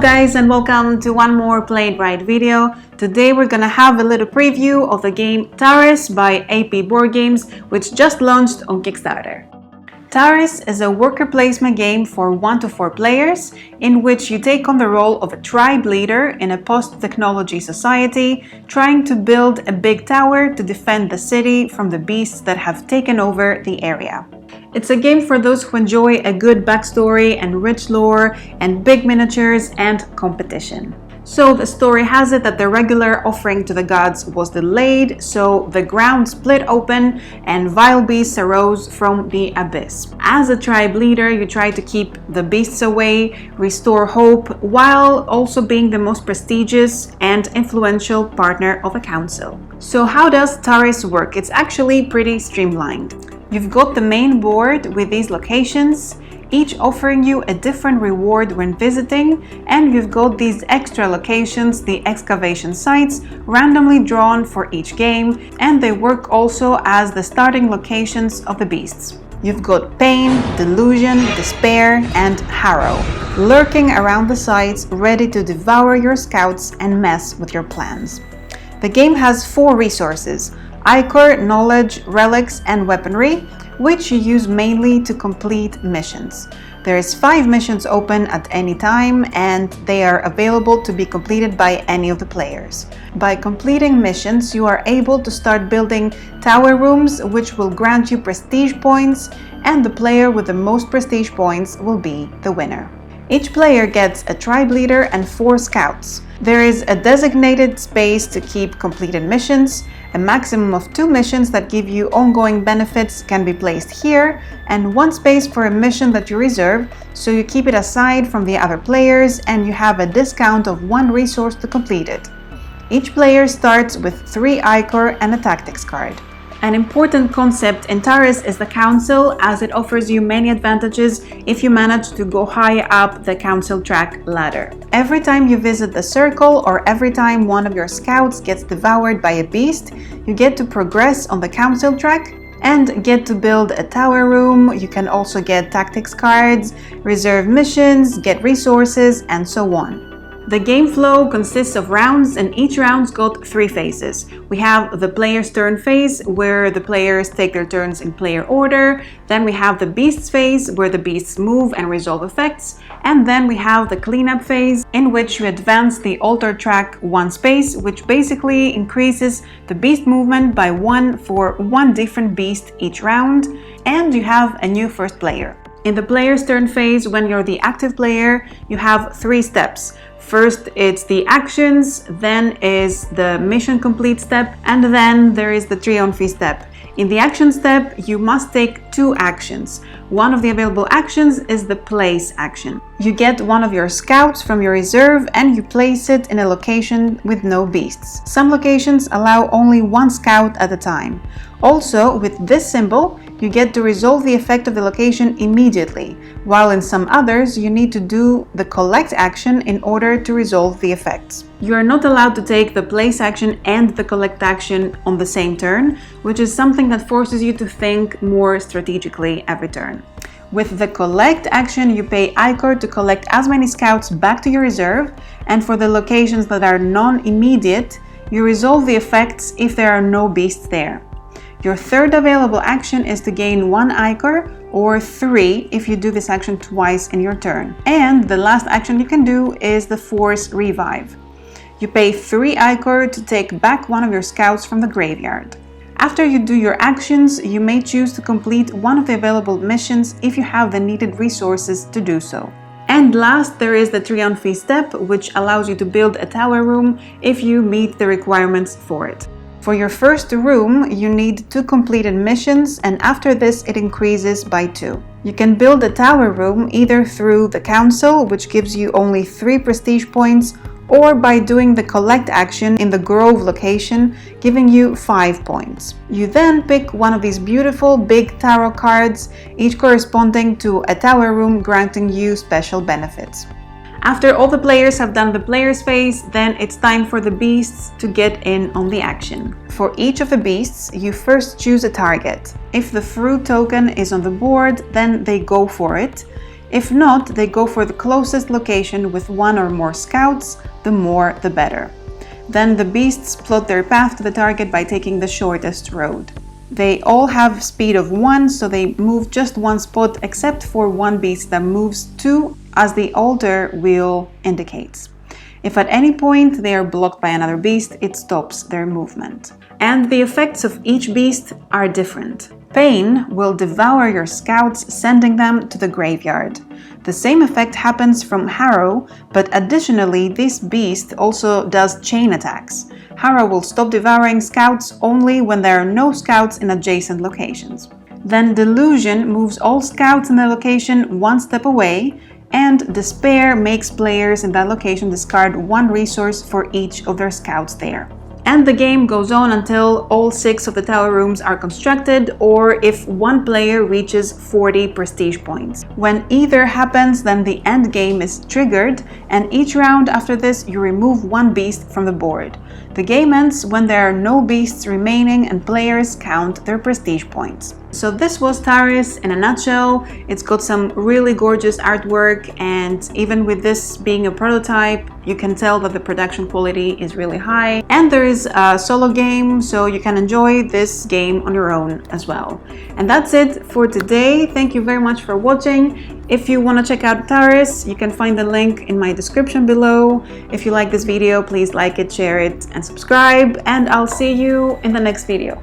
guys, and welcome to one more Play It Right video. Today we're gonna have a little preview of the game Turris by AP Board Games, which just launched on Kickstarter. Turris is a worker placement game for 1 to 4 players in which you take on the role of a tribe leader in a post-technology society, trying to build a big tower to defend the city from the beasts that have taken over the area. It's a game for those who enjoy a good backstory and rich lore and big miniatures and competition. So the story has it that the regular offering to the gods was delayed, so the ground split open and vile beasts arose from the abyss. As a tribe leader, you try to keep the beasts away, restore hope, while also being the most prestigious and influential partner of a council. So how does Turris work? It's actually pretty streamlined. You've got the main board with these locations, each offering you a different reward when visiting, and you've got these extra locations, the excavation sites, randomly drawn for each game, and they work also as the starting locations of the beasts. You've got Pain, Delusion, Despair, and Harrow lurking around the sites, ready to devour your scouts and mess with your plans. The game has 4 resources: Ichor, Knowledge, Relics, and Weaponry, which you use mainly to complete missions. There is 5 missions open at any time, and they are available to be completed by any of the players. By completing missions, you are able to start building tower rooms, which will grant you prestige points, and the player with the most prestige points will be the winner. Each player gets a tribe leader and 4 scouts. There is a designated space to keep completed missions. A maximum of 2 missions that give you ongoing benefits can be placed here, and 1 space for a mission that you reserve, so you keep it aside from the other players and you have a discount of 1 resource to complete it. Each player starts with 3 Ichor and a tactics card. An important concept in Turris is the council, as it offers you many advantages if you manage to go high up the council track ladder. Every time you visit the circle, or every time one of your scouts gets devoured by a beast, you get to progress on the council track and get to build a tower room. You can also get tactics cards, reserve missions, get resources, and so on. The game flow consists of rounds, and each round's got 3 phases. We have the player's turn phase, where the players take their turns in player order. Then we have the beasts phase, where the beasts move and resolve effects. And then we have the cleanup phase, in which you advance the altar track 1 space, which basically increases the beast movement by 1 for 1 different beast each round. And you have a new first player. In the player's turn phase, when you're the active player, you have 3 steps. First, it's the actions, then is the mission complete step, and then there is the triumph step. In the action step, you must take 2 actions. One of the available actions is the place action. You get one of your scouts from your reserve and you place it in a location with no beasts. Some locations allow only 1 scout at a time. Also, with this symbol, you get to resolve the effect of the location immediately, while in some others you need to do the collect action in order to resolve the effects. You are not allowed to take the place action and the collect action on the same turn, which is something that forces you to think more strategically every turn. With the collect action, you pay Ichor to collect as many scouts back to your reserve, and for the locations that are non-immediate, you resolve the effects if there are no beasts there. Your third available action is to gain 1 Ichor, or 3 if you do this action twice in your turn. And the last action you can do is the Force Revive. You pay 3 Ichor to take back one of your scouts from the graveyard. After you do your actions, you may choose to complete one of the available missions if you have the needed resources to do so. And last, there is the Triumph step, which allows you to build a tower room if you meet the requirements for it. For your first room, you need 2 completed missions, and after this it increases by 2. You can build a tower room either through the council, which gives you only 3 prestige points, or by doing the collect action in the Grove location, giving you 5 points. You then pick one of these beautiful big tarot cards, each corresponding to a tower room, granting you special benefits. After all the players have done the player's phase, then it's time for the beasts to get in on the action. For each of the beasts, you first choose a target. If the fruit token is on the board, then they go for it. If not, they go for the closest location with one or more scouts, the more the better. Then the beasts plot their path to the target by taking the shortest road. They all have speed of 1, so they move just one spot except for one beast that moves 2, as the altar wheel indicates. If at any point they are blocked by another beast, it stops their movement. And the effects of each beast are different. Pain will devour your scouts, sending them to the graveyard. The same effect happens from Harrow, but additionally this beast also does chain attacks. Harrow will stop devouring scouts only when there are no scouts in adjacent locations. Then Delusion moves all scouts in the location one step away, and Despair makes players in that location discard one resource for each of their scouts there. And the game goes on until all 6 of the tower rooms are constructed, or if one player reaches 40 prestige points. When either happens, then the end game is triggered, and each round after this you remove one beast from the board. The game ends when there are no beasts remaining and players count their prestige points. So this was Turris in a nutshell. It's got some really gorgeous artwork, and even with this being a prototype, you can tell that the production quality is really high. And there is a solo game, so you can enjoy this game on your own as well. And that's it for today. Thank you very much for watching. If you want to check out Turris, you can find the link in my description below. If you like this video, please like it, share it, and subscribe. And I'll see you in the next video.